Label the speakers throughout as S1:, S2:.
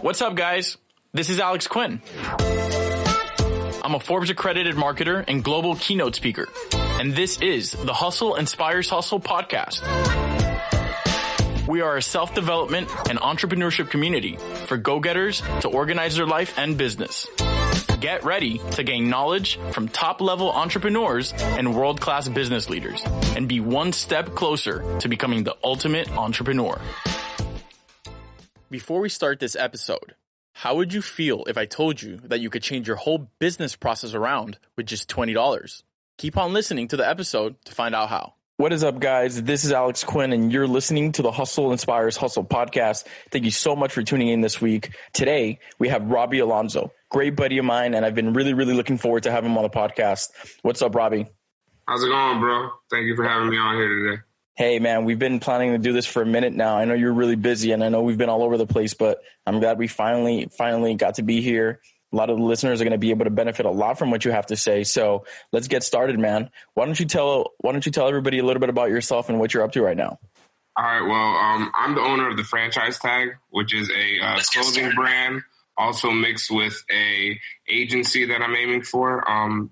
S1: What's up, guys? This is Alex Quinn. I'm a Forbes accredited marketer and global keynote speaker, and this is the Hustle Inspires Hustle podcast. We are a self-development and entrepreneurship community for go-getters to organize their life and business. Get ready to gain knowledge from top-level entrepreneurs and world-class business leaders and be one step closer to becoming the ultimate entrepreneur. Before we start this episode, how would you feel if I told you that you could change your whole business process around with just $20? Keep on listening to the episode to find out how. What is up, guys? This is Alex Quinn, and you're listening to the Hustle Inspires Hustle podcast. Thank you so much for tuning in this week. Today, we have Robby Alonso, great buddy of mine, and I've been really looking forward to having him on the podcast. What's up, Robby?
S2: How's it going, bro? Thank you for having me on here today.
S1: Hey, man, we've been planning to do this for a minute now. I know you're really busy, and I know we've been all over the place, but I'm glad we finally got to be here. A lot of the listeners are going to be able to benefit a lot from what you have to say. So let's get started, man. Why don't you tell everybody a little bit about yourself and what you're up to right now?
S2: All right. Well, I'm the owner of the Franchise Tag, which is a clothing brand, also mixed with a agency that I'm aiming for.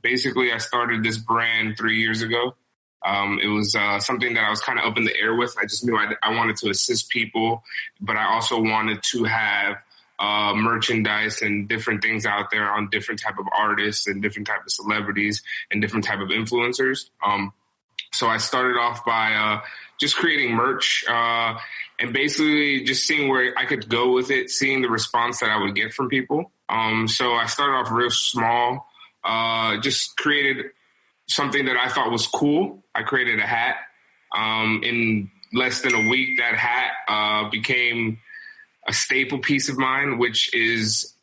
S2: Basically, I started this brand 3 years ago. It was something that I was kind of up in the air with. I just knew I wanted to assist people, but I also wanted to have merchandise and different things out there on different type of artists and different type of celebrities and different type of influencers. So I started off by just creating merch and basically just seeing where I could go with it, seeing the response that I would get from people. So I started off real small, just created something that I thought was cool. I created a hat. In less than a week, that hat became a staple piece of mine, which is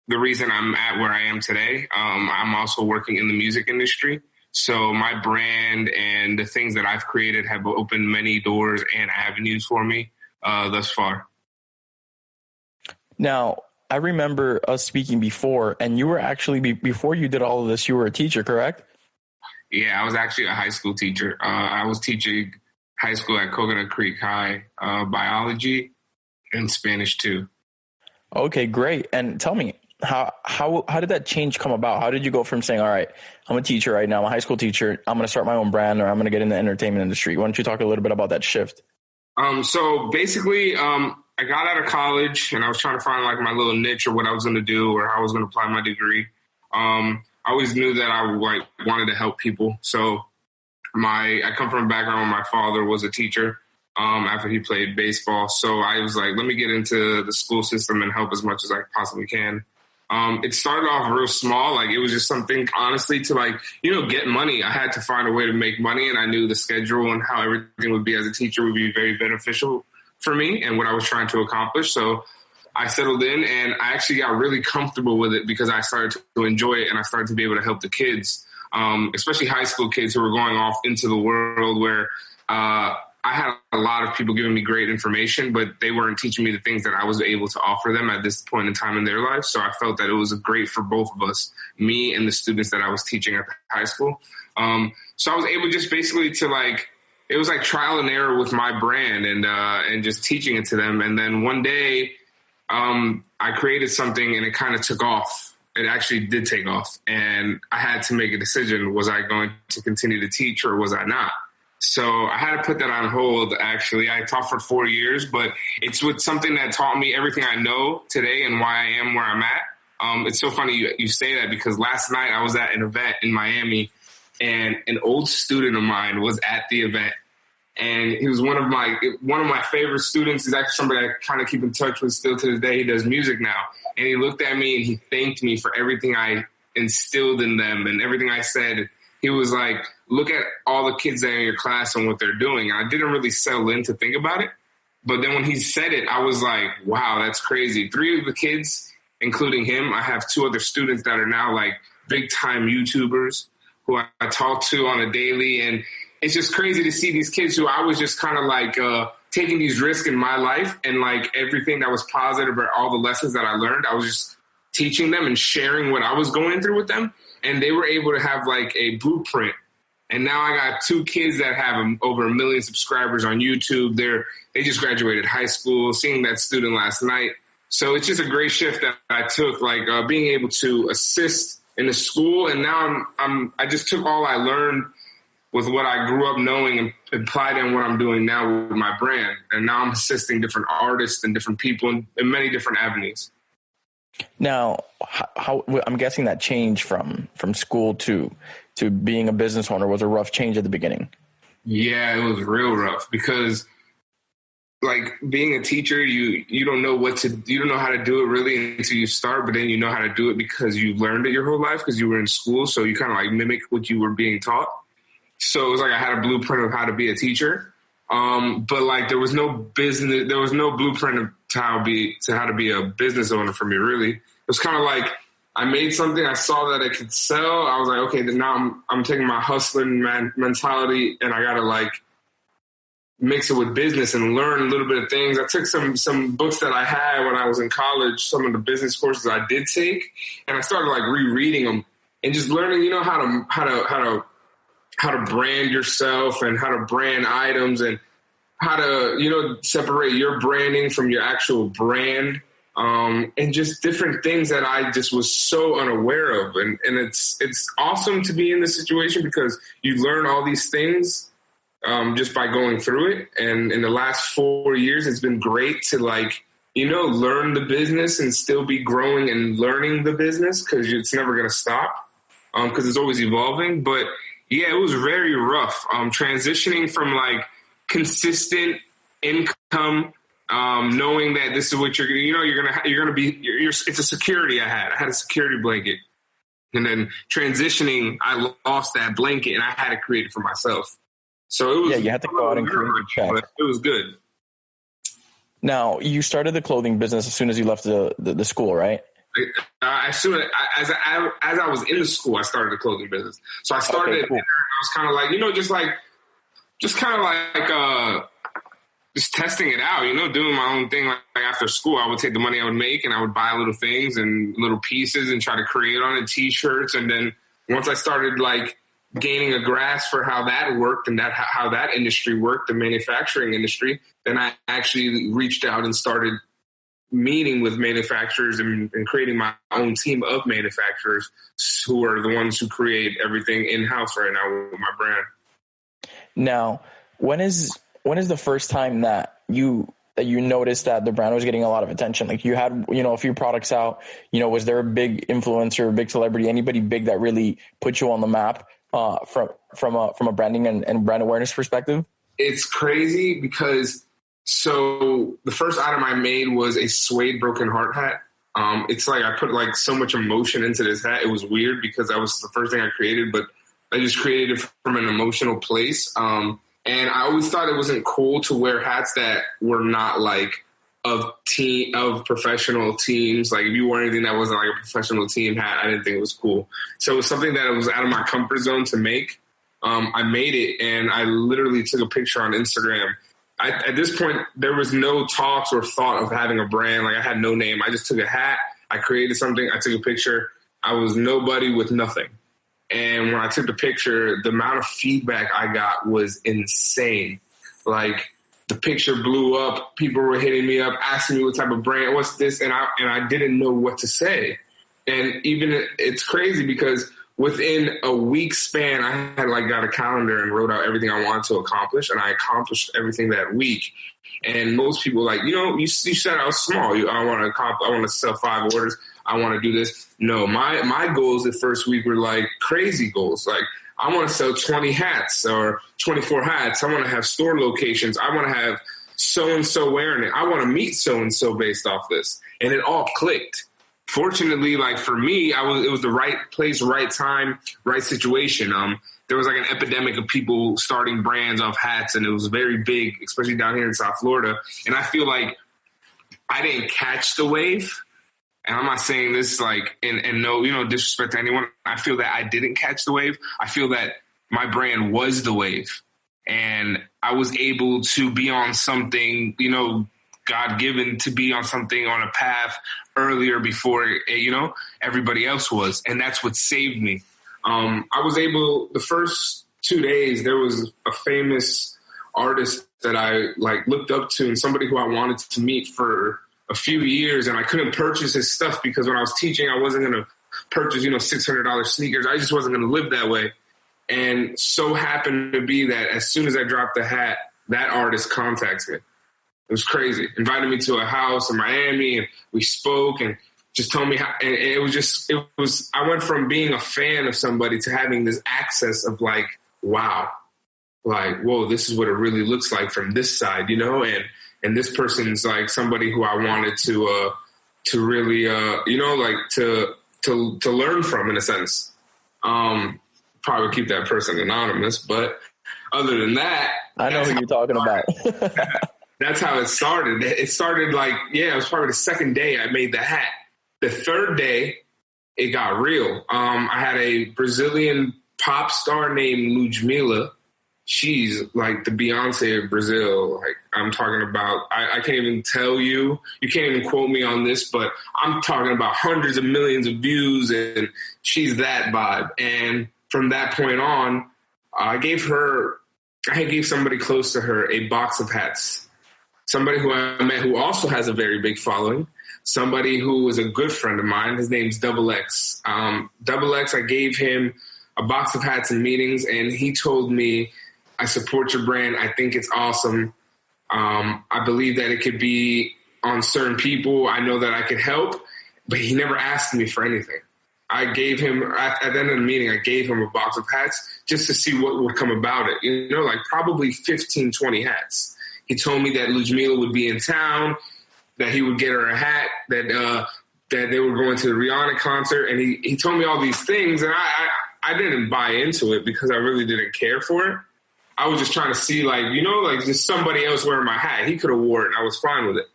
S2: the reason I'm at where I am today. I'm also working in the music industry. So my brand and the things that I've created have opened many doors and avenues for me thus far. Now, I remember us speaking before, and you were actually, before you did all of this, you were a teacher, correct? Yeah, I was actually a high school teacher. I was teaching high school at Coconut Creek High, biology and Spanish too. Okay, great. And tell me, how did that change come about? How did you go from saying, all right, I'm a teacher right now, I'm a high school teacher, I'm going to start my own brand, or I'm going to get in the entertainment industry? Why don't you talk a little bit about that shift? So basically, I got out of college and I was trying to find like my little niche or what I was going to do or how I was going to apply my degree. I always knew that I wanted to help people. So I come from a background where my father was a teacher after he played baseball. So I was like, let me get into the school system and help as much as I possibly can. It started off real small. Like it was just something, honestly, to get money. I had to find a way to make money, and I knew the schedule and how everything would be as a teacher would be very beneficial for me and what I was trying to accomplish. So I settled in, and I actually got really comfortable with it because I started to enjoy it, and I started to be able to help the kids, especially high school kids who were going off into the world where I had a lot of people giving me great information, but they weren't teaching me the things that I was able to offer them at this point in time in their life. So I felt that it was great for both of us, me and the students that I was teaching at the high school. So I was able just basically to it was like trial and error with my brand and just teaching it to them. And then one day, I created something and it kind of took off. It actually did take off. And I had to make a decision. Was I going to continue to teach or was I not? So I had to put that on hold, actually. I taught for 4 years, but it's with something that taught me everything I know today and why I am where I'm at. It's so funny you say that because last night I was at an event in Miami and an old student of mine was at the event. And he was one of my favorite students. He's actually somebody I kind of keep in touch with still to this day. He does music now. And he looked at me and he thanked me for everything I instilled in them and everything I said. He was like, look at all the kids that are in your class and what they're doing. And I didn't really settle in to think about it. But then when he said it, I was like, wow, that's crazy. 3 of the kids, including him, I have 2 other students that are now like big time YouTubers who I talk to on a daily. And it's just crazy to see these kids who I was just kind of like taking these risks in my life and like everything that was positive or all the lessons that I learned, I was just teaching them and sharing what I was going through with them. And they were able to have like a blueprint. And now I got 2 kids that have over 1 million subscribers on YouTube. They just graduated high school, seeing that student last night. So it's just a great shift that I took, like being able to assist in the school. And now I just took all I learned with what I grew up knowing and applied in what I'm doing now with my brand. And now I'm assisting different artists and different people in many different avenues.
S1: Now, how I'm guessing that change from school to being a business owner was a rough change at the beginning.
S2: Yeah, it was real rough because like being a teacher, you don't know you don't know how to do it really until you start, but then you know how to do it because you learned it your whole life because you were in school. So you kind of like mimic what you were being taught. So it was like I had a blueprint of how to be a teacher. But like there was no blueprint of how to be a business owner for me, really. It was kind of like I made something, I saw that it could sell. I was like, okay, then now I'm taking my hustling mentality and I gotta like mix it with business and learn a little bit of things. I took some books that I had when I was in college, some of the business courses I did take, and I started like rereading them and just learning, you know, how to brand yourself and how to brand items and how to, you know, separate your branding from your actual brand, and just different things that I just was so unaware of. And it's awesome to be in this situation because you learn all these things just by going through it. And in the last 4 years, it's been great to like, you know, learn the business and still be growing and learning the business because it's never going to stop because it's always evolving. But yeah, it was very rough. Transitioning from like consistent income, knowing that this is what it's a security I had a security blanket. And then transitioning, I lost that blanket and I had to create it for myself. So it was,
S1: you had to go out and create a check.
S2: But it was good.
S1: Now you started the clothing business as soon as you left the school, right?
S2: As soon as I was in the school, I started the clothing business. So I started it, and I was kind of like, you know, just testing it out, you know, doing my own thing. Like after school, I would take the money I would make and I would buy little things and little pieces and try to create on it, T-shirts. And then once I started like gaining a grasp for how that worked and how that industry worked, the manufacturing industry, then I actually reached out and started meeting with manufacturers and creating my own team of manufacturers who are the ones who create everything in-house right now with my brand. Now,
S1: when is the first time that you noticed that the brand was getting a lot of attention? Like you had, you know, a few products out, you know, was there a big influencer, a big celebrity, anybody big that really put you on the map from a branding and brand awareness perspective?
S2: It's crazy because so the first item I made was a suede broken heart hat. It's like I put like so much emotion into this hat. It was weird because that was the first thing I created, but I just created it from an emotional place. And I always thought it wasn't cool to wear hats that were not like of professional teams. Like if you wore anything that wasn't like a professional team hat, I didn't think it was cool. So it was something that was out of my comfort zone to make. I made it and I literally took a picture on Instagram. At this point, there was no talks or thought of having a brand. Like I had no name. I just took a hat. I created something. I took a picture. I was nobody with nothing. And when I took the picture, the amount of feedback I got was insane. Like the picture blew up. People were hitting me up, asking me what type of brand, what's this? And I didn't know what to say. And even it's crazy because within a week span, I had like got a calendar and wrote out everything I wanted to accomplish. And I accomplished everything that week. And most people like, you know, you said I was small. I want to sell 5 orders. I want to do this. No, my goals the first week were like crazy goals. Like I want to sell 20 hats or 24 hats. I want to have store locations. I want to have so-and-so wearing it. I want to meet so-and-so based off this. And it all clicked. Fortunately, like for me, it was the right place, right time, right situation. There was like an epidemic of people starting brands off hats, and it was very big, especially down here in South Florida. And I feel like I didn't catch the wave. And I'm not saying this like, and no, you know, disrespect to anyone. I feel that I didn't catch the wave. I feel that my brand was the wave. And I was able to be on something, you know, God-given to be on something on a path earlier before, you know, everybody else was. And that's what saved me. I was able, the first 2 days, there was a famous artist that I like looked up to and somebody who I wanted to meet for a few years, and I couldn't purchase his stuff because when I was teaching, I wasn't going to purchase, $600 sneakers. I just wasn't going to live that way. And so happened to be that as soon as I dropped the hat, that artist contacts me. It was crazy. Invited me to a house in Miami, and we spoke and just told me how, and I went from being a fan of somebody to having this access of like, wow, like, whoa, this is what it really looks like from this side, and this person's like somebody who I wanted to really, to learn from in a sense. Probably keep that person anonymous, but other than that,
S1: I know who you're talking about.
S2: That's how it started. It started it was probably the second day I made the hat. The third day, it got real. I had a Brazilian pop star named Ludmilla. She's like the Beyonce of Brazil. Like I'm talking about, I can't even tell you. You can't even quote me on this, but I'm talking about hundreds of millions of views, and she's that vibe. And from that point on, I gave somebody close to her a box of hats. Somebody who I met who also has a very big following. Somebody who is a good friend of mine. His name's Double X. Double X, I gave him a box of hats in meetings, and he told me, I support your brand. I think it's awesome. I believe that it could be on certain people. I know that I could help, but he never asked me for anything. I gave him, at the end of the meeting, I gave him a box of hats just to see what would come about it. Like probably 15, 20 hats. He told me that Ludmilla would be in town, that he would get her a hat, that they were going to the Rihanna concert. And he told me all these things, and I didn't buy into it because I really didn't care for it. I was just trying to see, just somebody else wearing my hat. He could have wore it, and I was fine with it.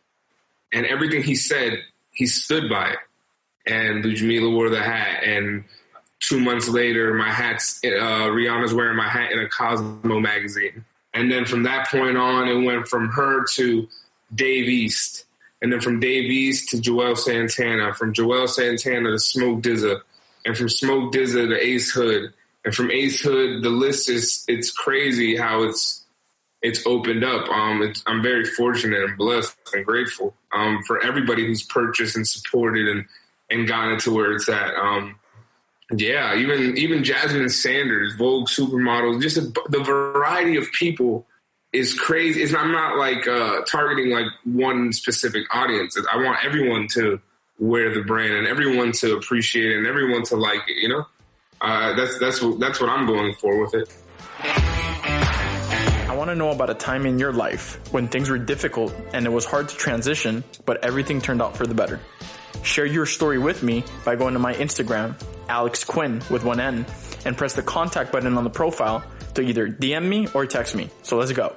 S2: And everything he said, he stood by it. And Ludmilla wore the hat, and 2 months later, my hat's Rihanna's wearing my hat in a Cosmo magazine. And then from that point on, it went from her to Dave East, and then from Dave East to Joel Santana, from Joel Santana to Smoke DZA, and from Smoke DZA to Ace Hood, and from Ace Hood, the list it's crazy how it's opened up. I'm very fortunate and blessed and grateful for everybody who's purchased and supported and gotten it to where it's at. Even Jasmine Sanders, Vogue supermodels, just the variety of people is crazy. I'm not targeting one specific audience. I want everyone to wear the brand and everyone to appreciate it and everyone to like it. That's what I'm going for with it.
S1: I want to know about a time in your life when things were difficult and it was hard to transition, but everything turned out for the better. Share your story with me by going to my Instagram, Alex Quin with one N, and press the contact button on the profile to either DM me or text me. So let's go.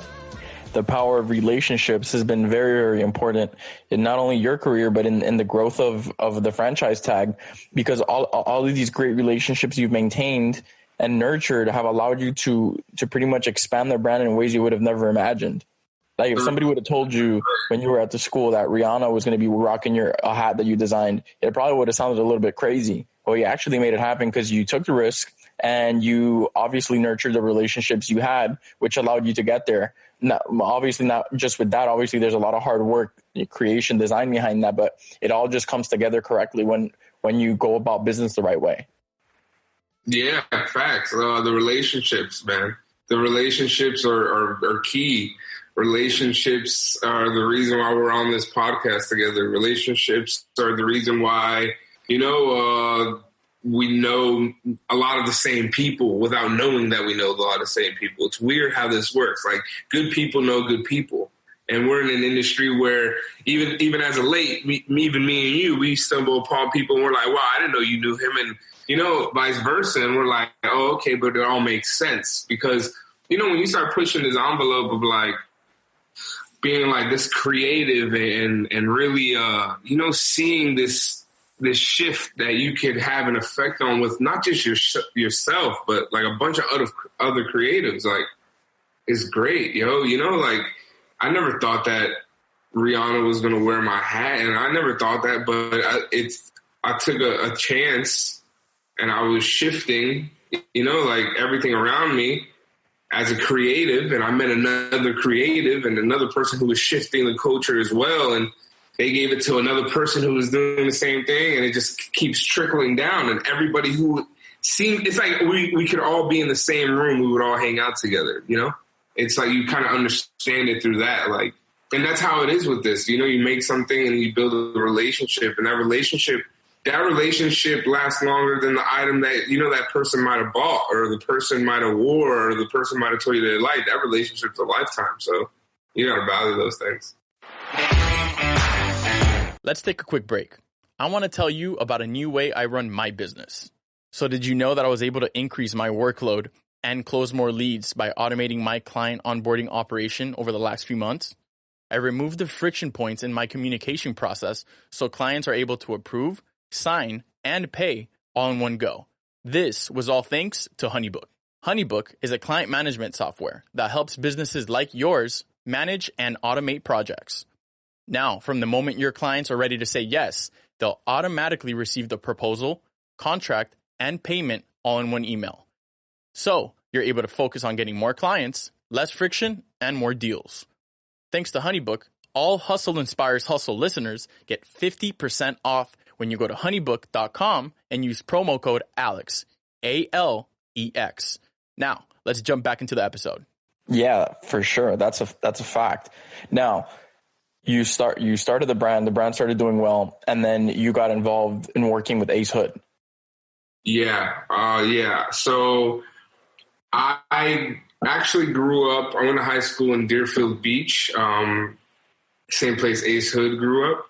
S1: The power of relationships has been very, very important in not only your career, but in the growth of the franchise tag, because all of these great relationships you've maintained and nurtured have allowed you to pretty much expand their brand in ways you would have never imagined. Like if somebody would have told you when you were at the school that Rihanna was going to be rocking a hat that you designed, it probably would have sounded a little bit crazy. Well, you actually made it happen because you took the risk and you obviously nurtured the relationships you had, which allowed you to get there. Now, obviously not just with that. Obviously, there's a lot of hard work, creation, design behind that, but it all just comes together correctly when you go about business the right way.
S2: Yeah, facts. The relationships, man. The relationships are key. Relationships are the reason why we're on this podcast together. Relationships are the reason why, we know a lot of the same people without knowing that we know a lot of the same people. It's weird how this works. Like good people know good people. And we're in an industry where even as of late, even me and you, we stumble upon people and we're like, wow, I didn't know you knew him. And, vice versa. And we're like, oh, okay, but it all makes sense because, when you start pushing this envelope of being this creative and really, seeing this shift that you could have an effect on with not just yourself, but a bunch of other creatives, is great, yo. I never thought that Rihanna was going to wear my hat, and I never thought that, but I took a chance and I was shifting, everything around me as a creative, and I met another creative and another person who was shifting the culture as well. And
S3: they gave it to another person who was doing the same thing, and it just keeps trickling down. And everybody who seemed, it's like we could all be in the same room. We would all hang out together, you know? It's like you kind of understand it through that. Like, and that's how it is with this. You know, you make something and you build a relationship, and that relationship lasts longer than the item that, you know, that person might have bought, or the person might have wore, or the person might have told you they liked. That relationship's a lifetime. So you got to value those things.
S1: Let's take a quick break. I want to tell you about a new way I run my business. So did you know that I was able to increase my workload and close more leads by automating my client onboarding operation over the last few months? I removed the friction points in my communication process so clients are able to approve, sign, and pay all in one go. This was all thanks to HoneyBook. HoneyBook is a client management software that helps businesses like yours manage and automate projects. Now, from the moment your clients are ready to say yes, they'll automatically receive the proposal, contract, and payment all in one email. So you're able to focus on getting more clients, less friction, and more deals. Thanks to HoneyBook, all Hustle Inspires Hustle listeners get 50% off when you go to honeybook.com and use promo code ALEX, ALEX. Now, let's jump back into the episode.
S2: Yeah, for sure. That's a fact. Now, you started the brand started doing well, and then you got involved in working with Ace Hood.
S3: Yeah. So I actually grew up, I went to high school in Deerfield Beach, same place Ace Hood grew up.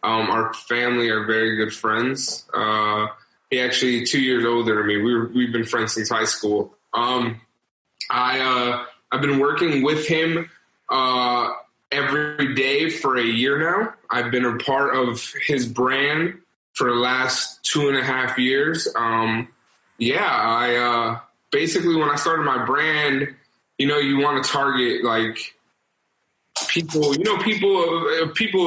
S3: Our family are very good friends. He actually 2 years older than me. We've been friends since high school. I've been working with him every day for a year now. I've been a part of his brand for the last 2.5 years. Basically when I started my brand, you know, you want to target like people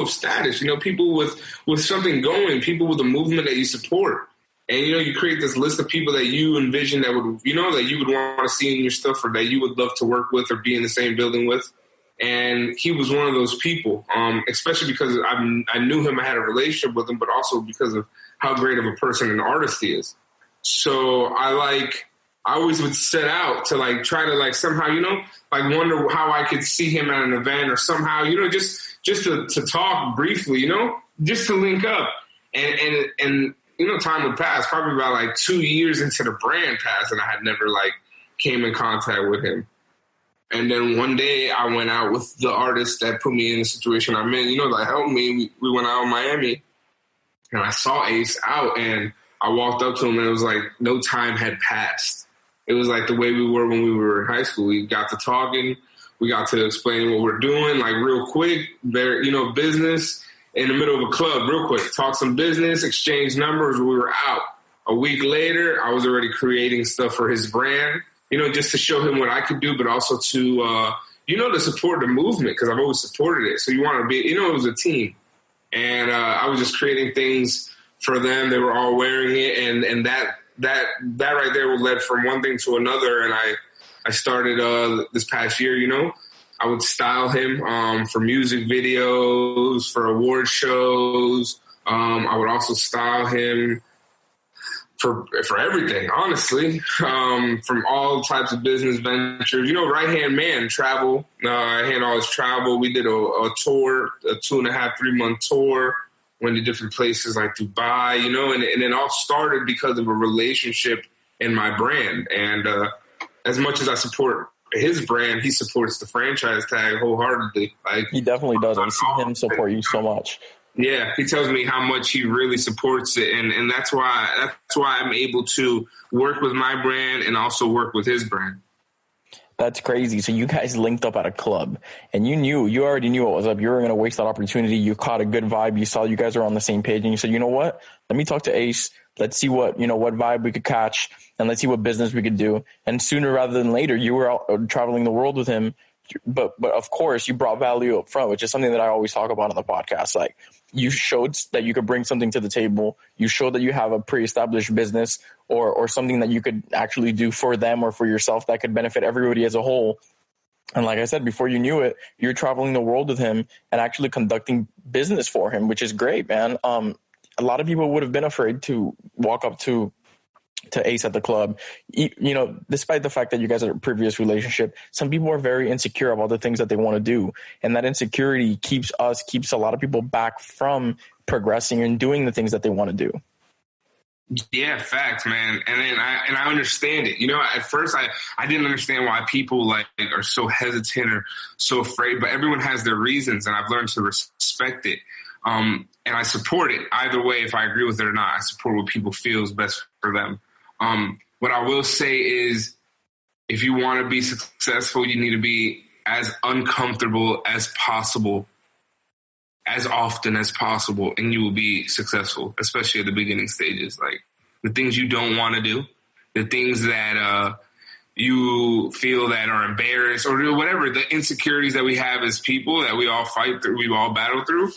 S3: of status, you know, people with something going, people with a movement that you support. And, you know, you create this list of people that you envision that would, you know, that you would want to see in your stuff, or that you would love to work with or be in the same building with. And he was one of those people, especially because I knew him, I had a relationship with him, but also because of how great of a person and artist he is. So I always would set out to try to somehow, you know, wonder how I could see him at an event, or somehow, you know, just to talk briefly, you know, just to link up. And you know, time would pass, probably about 2 years into the brand passed, and I had never came in contact with him. And then one day I went out with the artist that put me in the situation I'm in, you know, that helped me. We went out in Miami, and I saw Ace out, and I walked up to him, and it was like no time had passed. It was like the way we were when we were in high school. We got to talking. We got to explain what we're doing, real quick, very, you know, business in the middle of a club, real quick. Talk some business, exchange numbers. We were out. A week later, I was already creating stuff for his brand, you know, just to show him what I could do, but also to, you know, to support the movement, because I've always supported it. So you want to be, you know, it was a team. And I was just creating things for them. They were all wearing it. And that right there led from one thing to another. And I started this past year, you know, I would style him for music videos, for award shows. I would also style him for everything, honestly, from all types of business ventures. You know, right-hand man, travel. I handle all his travel. We did a tour, a 2.5, 3 month tour. Went to different places like Dubai, you know, and it all started because of a relationship in my brand. And as much as I support his brand, he supports the franchise tag wholeheartedly.
S2: He definitely does. I see him support you so much.
S3: Yeah, he tells me how much he really supports it, and that's why I'm able to work with my brand and also work with his brand.
S2: That's crazy. So you guys linked up at a club, and you already knew what was up. You were going to waste that opportunity. You caught a good vibe. You saw you guys are on the same page, and you said, you know what? Let me talk to Ace. Let's see what vibe we could catch, and let's see what business we could do. And sooner rather than later, you were out traveling the world with him. But of course, you brought value up front, which is something that I always talk about on the podcast. You showed that you could bring something to the table. You showed that you have a pre-established business or something that you could actually do for them or for yourself that could benefit everybody as a whole. And like I said, before you knew it, you're traveling the world with him and actually conducting business for him, which is great, man. A lot of people would have been afraid to walk up to Ace at the club. You know, despite the fact that you guys are in a previous relationship, some people are very insecure about the things that they want to do. And that insecurity keeps a lot of people back from progressing and doing the things that they want to do.
S3: Yeah, facts, man. And I understand it. You know, at first I didn't understand why people like are so hesitant or so afraid, but everyone has their reasons, and I've learned to respect it. And I support it either way. If I agree with it or not, I support what people feel is best for them. What I will say is, if you want to be successful, you need to be as uncomfortable as possible, as often as possible, and you will be successful, especially at the beginning stages. Like the things you don't want to do, the things that you feel that are embarrassed, or whatever, the insecurities that we have as people that we all fight through, we all battle through.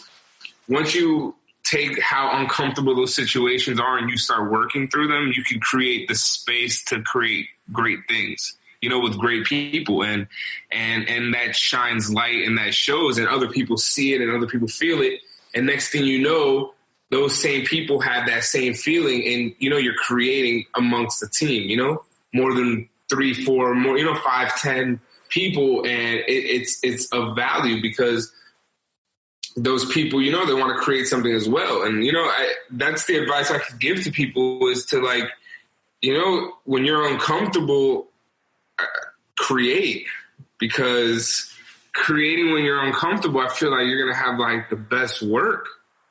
S3: Once you take how uncomfortable those situations are and you start working through them, you can create the space to create great things, you know, with great people, and that shines light and that shows, and other people see it and other people feel it. And next thing you know, those same people have that same feeling, and, you know, you're creating amongst the team, you know, more than 3, 4, more, you know, 5, 10 people. And it's of value because those people, you know, they want to create something as well. And, you know, that's the advice I could give to people is to, like, you know, when you're uncomfortable, create, because creating when you're uncomfortable, I feel like you're going to have like the best work.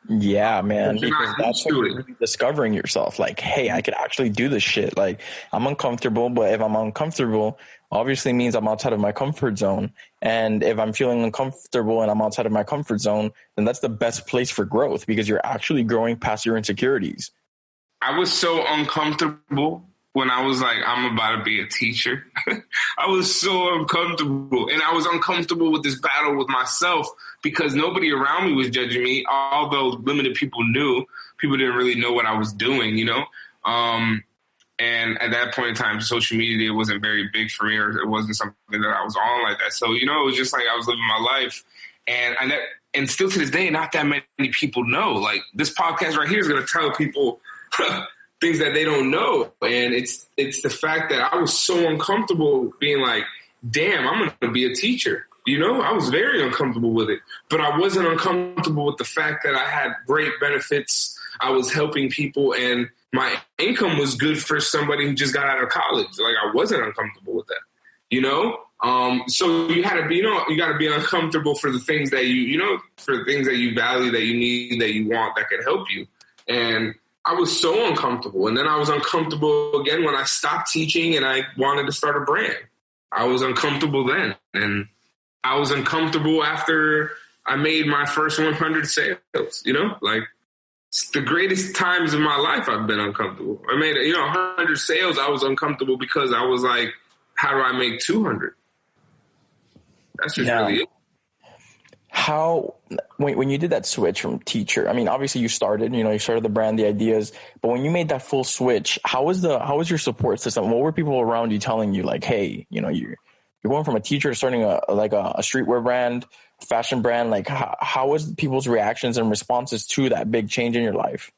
S2: Yeah, man, because that's when you're really discovering yourself. Like, hey, I could actually do this shit. Like, I'm uncomfortable, but if I'm uncomfortable, obviously means I'm outside of my comfort zone. And if I'm feeling uncomfortable and I'm outside of my comfort zone, then that's the best place for growth, because you're actually growing past your insecurities.
S3: I was so uncomfortable when I was like, I'm about to be a teacher. I was so uncomfortable. And I was uncomfortable with this battle with myself because nobody around me was judging me. Although limited people knew, people didn't really know what I was doing, you know? And at that point in time, social media wasn't very big for me, or it wasn't something that I was on like that. So, you know, it was just like I was living my life. And still to this day, not that many people know. Like, this podcast right here is going to tell people things that they don't know. And it's the fact that I was so uncomfortable being like, damn, I'm going to be a teacher. You know, I was very uncomfortable with it, but I wasn't uncomfortable with the fact that I had great benefits. I was helping people, and my income was good for somebody who just got out of college. Like, I wasn't uncomfortable with that, you know? So you had to be, you know, you got to be uncomfortable for the things that you know, for the things that you value, that you need, that you want, that could help you. And I was so uncomfortable. And then I was uncomfortable again when I stopped teaching and I wanted to start a brand. I was uncomfortable then. And I was uncomfortable after I made my first 100 sales, you know, like, it's the greatest times of my life I've been uncomfortable. I made, you know, 100 sales. I was uncomfortable because I was like, how do I make 200? That's just really it.
S2: How, when you did that switch from teacher, I mean, obviously you started the brand, the ideas, but when you made that full switch, how was your support system? What were people around you telling you, like, hey, you know, you're going from a teacher to starting a streetwear brand, fashion brand? Like, how was people's reactions and responses to that big change in your life?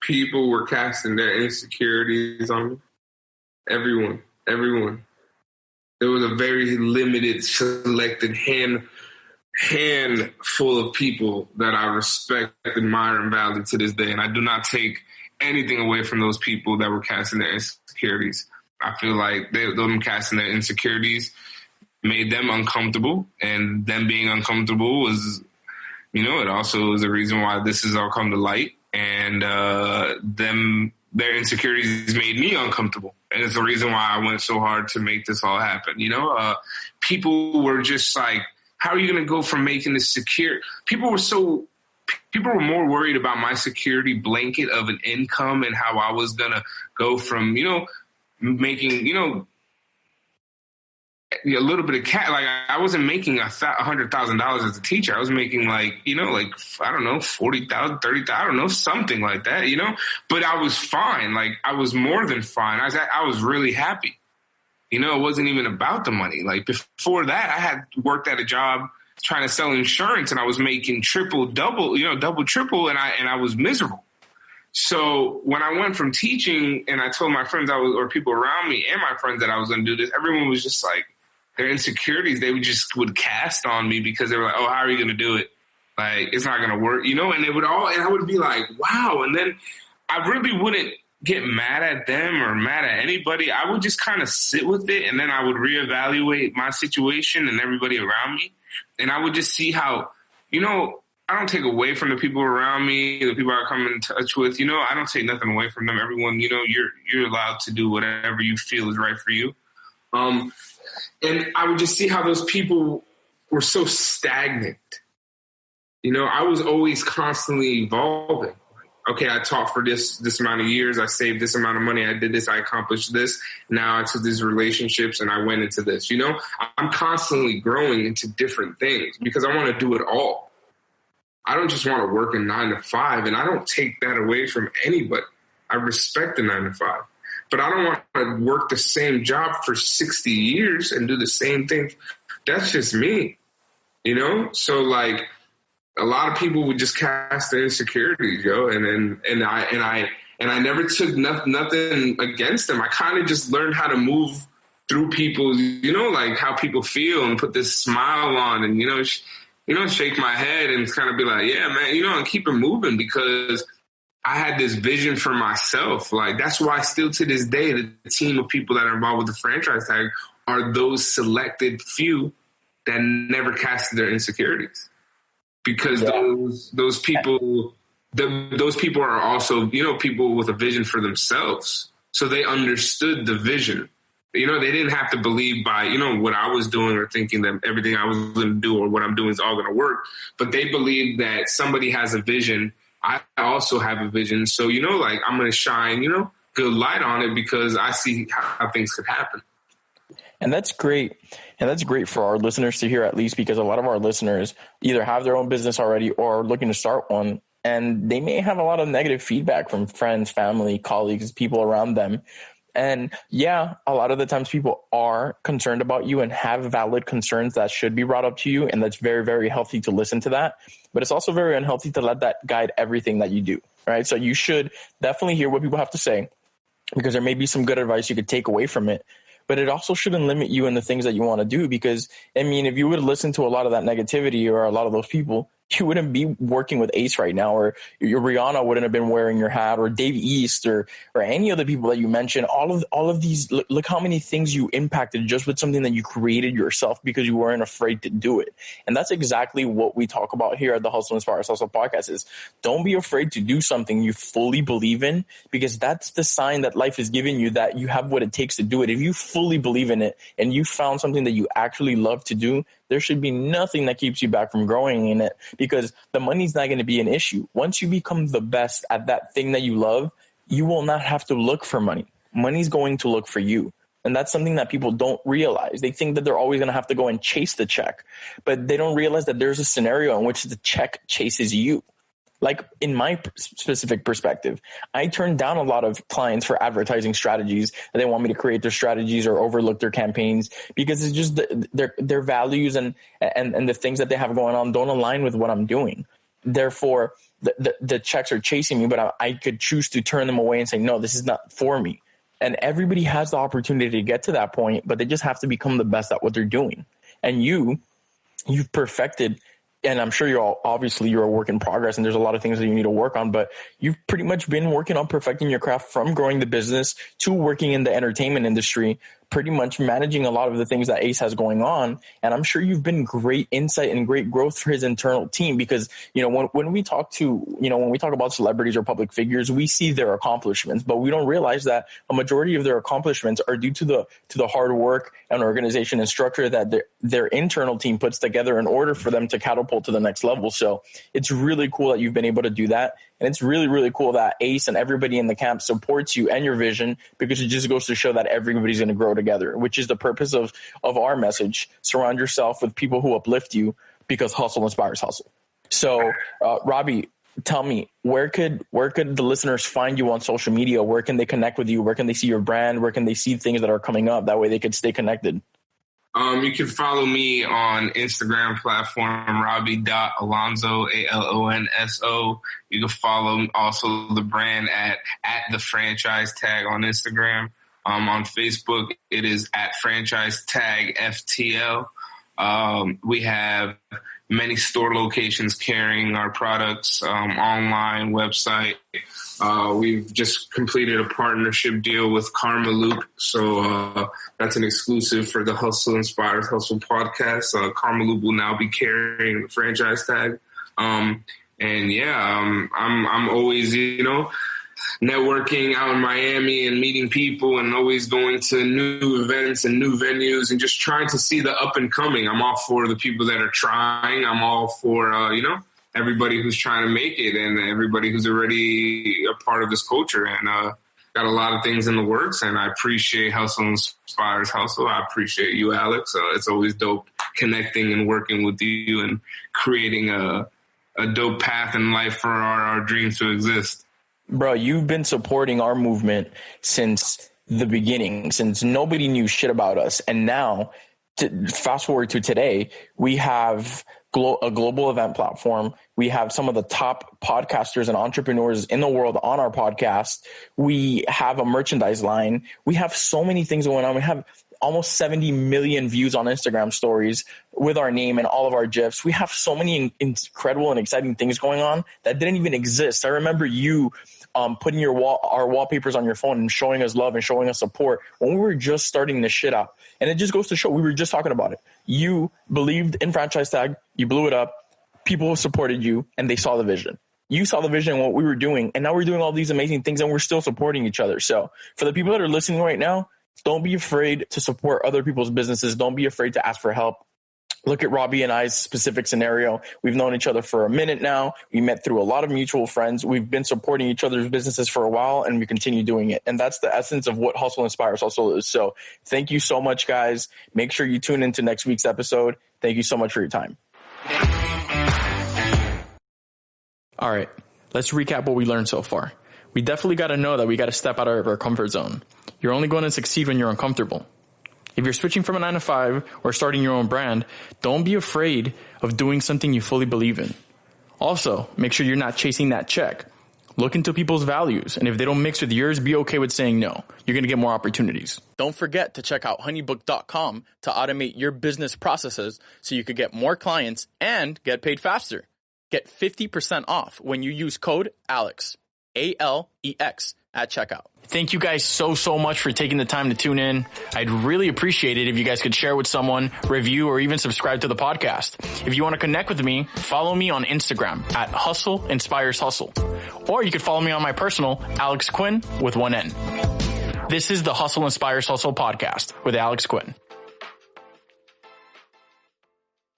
S3: People were casting their insecurities on me. Everyone. There was a very limited, selected handful of people that I respect, admire, and value to this day. And I do not take anything away from those people that were casting their insecurities. I feel like them casting their insecurities made them uncomfortable, and them being uncomfortable was, you know, it also is a reason why this has all come to light. And their insecurities made me uncomfortable. And it's the reason why I went so hard to make this all happen. You know, people were just like, how are you going to go from making this secure? People were more worried about my security blanket of an income and how I was going to go from, you know, making, you know, a little bit of cash. Like, I wasn't making $100,000 as a teacher. I was making, like, you know, like, I don't know, 40,000, 30,000, I don't know, something like that, you know, but I was fine. Like, I was more than fine. I was really happy, You know, it wasn't even about the money. Like before that, I had worked at a job trying to sell insurance, and I was making triple, triple, and I was miserable. So when I went from teaching and I told my friends or people around me and my friends that I was going to do this, everyone was just like, their insecurities, they would cast on me because they were like, oh, how are you going to do it? Like, it's not going to work, and I would be like, wow. And then I really wouldn't get mad at them or mad at anybody. I would just kind of sit with it, and then I would reevaluate my situation and everybody around me. And I would just see how, I don't take away from the people around me, the people I come in touch with. I don't take nothing away from them. Everyone, you're allowed to do whatever you feel is right for you. And I would just see how those people were so stagnant. I was always constantly evolving. Okay, I taught for this amount of years. I saved this amount of money. I did this. I accomplished this. Now I took these relationships and I went into this. I'm constantly growing into different things because I want to do it all. I don't just want to work a 9 to 5, and I don't take that away from anybody. I respect the 9 to 5, but I don't want to work the same job for 60 years and do the same thing. That's just me, So like, a lot of people would just cast their insecurities, and I never took nothing against them. I kind of just learned how to move through people's, like how people feel and put this smile on and, shake my head and kind of be like, yeah, man, and keep it moving because I had this vision for myself. Like, that's why still to this day, the team of people that are involved with the franchise tag are those selected few that never casted their insecurities. Because those people are also, people with a vision for themselves. So they understood the vision. They didn't have to believe by, what I was doing or thinking that everything I was going to do or what I'm doing is all going to work. But they believed that somebody has a vision. I also have a vision. So, I'm going to shine, good light on it because I see how things could happen.
S2: And that's great. And that's great for our listeners to hear, at least because a lot of our listeners either have their own business already or are looking to start one. And they may have a lot of negative feedback from friends, family, colleagues, people around them. And yeah, a lot of the times people are concerned about you and have valid concerns that should be brought up to you. And that's very, very healthy to listen to that. But it's also very unhealthy to let that guide everything that you do. Right. So you should definitely hear what people have to say because there may be some good advice you could take away from it. But it also shouldn't limit you in the things that you want to do because, if you would listen to a lot of that negativity or a lot of those people, you wouldn't be working with Ace right now, or your Rihanna wouldn't have been wearing your hat, or Dave East, or any of the people that you mentioned. All of these, look how many things you impacted just with something that you created yourself because you weren't afraid to do it. And that's exactly what we talk about here at the Hustle Inspires Hustle podcast is don't be afraid to do something you fully believe in because that's the sign that life is giving you that you have what it takes to do it. If you fully believe in it and you found something that you actually love to do, there should be nothing that keeps you back from growing in it because the money's not going to be an issue. Once you become the best at that thing that you love, you will not have to look for money. Money's going to look for you. And that's something that people don't realize. They think that they're always going to have to go and chase the check, but they don't realize that there's a scenario in which the check chases you. Like in my specific perspective, I turned down a lot of clients for advertising strategies that they want me to create their strategies or overlook their campaigns because it's just their values and the things that they have going on don't align with what I'm doing. Therefore, the checks are chasing me, but I could choose to turn them away and say, no, this is not for me. And everybody has the opportunity to get to that point, but they just have to become the best at what they're doing. And you've perfected. And I'm sure you're a work in progress and there's a lot of things that you need to work on, but you've pretty much been working on perfecting your craft from growing the business to working in the entertainment industry, pretty much managing a lot of the things that Ace has going on. And I'm sure you've been great insight and great growth for his internal team because, when we talk about celebrities or public figures, we see their accomplishments, but we don't realize that a majority of their accomplishments are due to the hard work and organization and structure that their internal team puts together in order for them to catapult to the next level. So it's really cool that you've been able to do that. And it's really, really cool that Ace and everybody in the camp supports you and your vision because it just goes to show that everybody's going to grow together, which is the purpose of our message. Surround yourself with people who uplift you because hustle inspires hustle. So, Robby, tell me, where could the listeners find you on social media? Where can they connect with you? Where can they see your brand? Where can they see things that are coming up? That way they could stay connected.
S3: You can follow me on Instagram platform, Robby.Alonso, Alonso. You can follow also the brand at the franchise tag on Instagram. On Facebook, it is at franchise tag FTL. We have many store locations carrying our products, online website. We've just completed a partnership deal with Karma Loop. So that's an exclusive for the Hustle Inspires Hustle podcast. Karma Loop will now be carrying the franchise tag. I'm always, networking out in Miami and meeting people and always going to new events and new venues and just trying to see the up and coming. I'm all for the people that are trying. I'm all for, everybody who's trying to make it and everybody who's already a part of this culture. And got a lot of things in the works, and I appreciate Hustle Inspires Hustle. I appreciate you, Alex. It's always dope connecting and working with you and creating a dope path in life for our dreams to exist.
S2: Bro, you've been supporting our movement since the beginning, since nobody knew shit about us. And now, fast forward to today, we have a global event platform. We have some of the top podcasters and entrepreneurs in the world on our podcast. We have a merchandise line. We have so many things going on. We have almost 70 million views on Instagram stories with our name and all of our GIFs. We have so many incredible and exciting things going on that didn't even exist. I remember you putting our wallpapers on your phone and showing us love and showing us support when we were just starting this shit up. And it just goes to show, we were just talking about it. You believed in franchise tag, you blew it up, people supported you, and they saw the vision. You saw the vision in what we were doing, and now we're doing all these amazing things, and we're still supporting each other. So for the people that are listening right now, don't be afraid to support other people's businesses. Don't be afraid to ask for help. Look at Robby and I's specific scenario. We've known each other for a minute now. We met through a lot of mutual friends. We've been supporting each other's businesses for a while, and we continue doing it. And that's the essence of what Hustle Inspires Hustle is. So thank you so much, guys. Make sure you tune into next week's episode. Thank you so much for your time. All right, let's recap what we learned so far. We definitely got to know that we got to step out of our comfort zone. You're only going to succeed when you're uncomfortable. If you're switching from a 9-to-5 or starting your own brand, don't be afraid of doing something you fully believe in. Also, make sure you're not chasing that check. Look into people's values, and if they don't mix with yours, be okay with saying no. You're going to get more opportunities. Don't forget to check out honeybook.com to automate your business processes so you could get more clients and get paid faster. Get 50% off when you use code ALEX, ALEX, at checkout. Thank you guys so much for taking the time to tune in. I'd really appreciate it if you guys could share with someone, review, or even subscribe to the podcast. If you want to connect with me, follow me on Instagram at Hustle Inspires Hustle. Or you could follow me on my personal, Alex Quin, with one N. This is the Hustle Inspires Hustle podcast with Alex Quin.